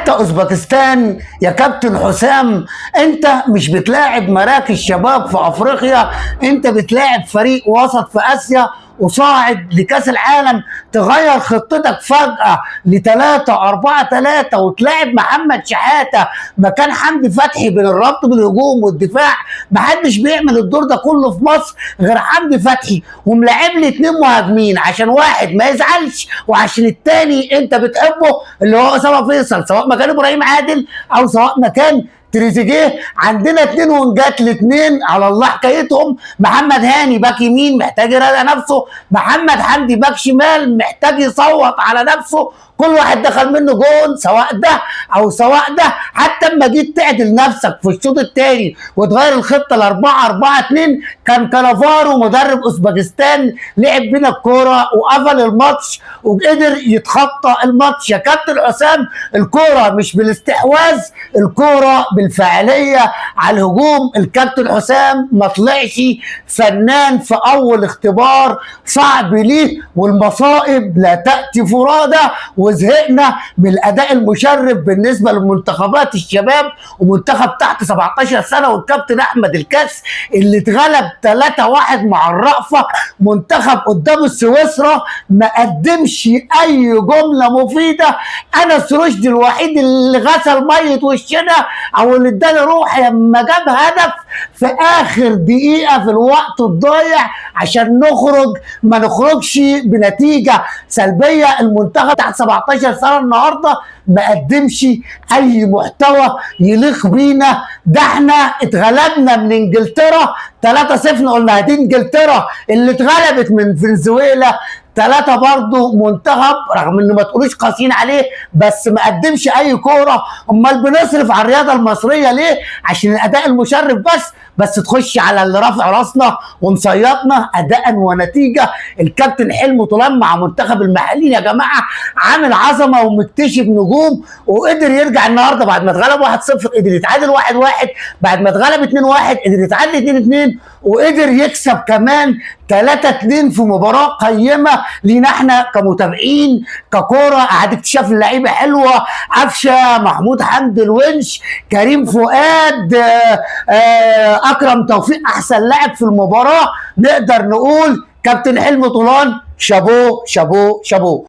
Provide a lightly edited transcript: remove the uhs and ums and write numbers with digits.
حتى اوزبكستان يا كابتن حسام، انت مش بتلاعب مراكز شباب في افريقيا، انت بتلاعب فريق وسط في اسيا وصاعد لكاس العالم. تغير خطتك فجأة ل3-4-3 وتلاعب محمد شحاتة مكان حمدي فتحي بين الربط بالهجوم والدفاع. محدش بيعمل الدور ده كله في مصر غير حمدي فتحي، وملاعب لي 2 مهاجمين عشان واحد ما يزعلش وعشان التاني انت بتحبه اللي هو اسامه فيصل، سواء مكان ابراهيم عادل او سواء مكان تريزيجيه. عندنا 2 وينجات، الاثنين على الله حكايتهم. محمد هاني باك يمين محتاج يراجع نفسه، محمد حمدي باك شمال محتاج يصوت على نفسه. كل واحد دخل منه جون، سواء ده او سواء ده. حتى اما جيت تعدل نفسك في الشوط الثاني وتغير الخطه ل4-4-2، كان كانافارو مدرب اوزبكستان لعب بينا الكوره وقفل الماتش وقدر يتخطى الماتش. يا كابتن حسام، الكوره مش بالاستحواذ، الكوره بالفعاليه على الهجوم. الكابتن حسام ما طلعش فنان في اول اختبار صعب ليه، والمصائب لا تاتي فرادى، وزهقنا من الاداء المشرف بالنسبه لمنتخبات الشباب ومنتخب تحت 17 سنه والكابتن احمد الكاس اللي اتغلب 3-1 مع الرأفه. منتخب قدام السويسرا ما قدمش اي جمله مفيده. انس رشدي الوحيد اللي غسل ميه وشنا او اللي اداني روح لما جاب هدف في اخر دقيقه في الوقت الضايع عشان ما نخرجش بنتيجه سلبيه. المنتخب تحت 17 سنه النهارده ما قدمش اي محتوى يليق بينا. ده احنا اتغلبنا من انجلترا 3-0، قلنا دي انجلترا اللي اتغلبت من فنزويلا 3 برضه. منتخب رغم انه ما تقولوش قاسيين عليه بس ما قدمش اي كوره. امال بنصرف على الرياضه المصريه ليه؟ عشان الاداء المشرف بس تخش على اللي رافع راسنا ومصيطنا اداء ونتيجه. الكابتن حلمي طولان مع منتخب المحليين يا جماعه عامل عظمه ومكتشف نجوم، وقدر يرجع النهارده بعد ما اتغلب 1-0 قدر يتعادل 1-1، بعد ما اتغلب 2-1 قدر يتعادل 2-2، وقدر يكسب كمان 3-2 في مباراه قيمه لينا احنا كمتابعين ككوره. اعاده اكتشاف اللعيبه حلوه، قفشه، محمود حمدي الونش، كريم فؤاد، اكرم توفيق احسن لاعب في المباراه. نقدر نقول كابتن حلمي طولان شابوه شابوه شابوه.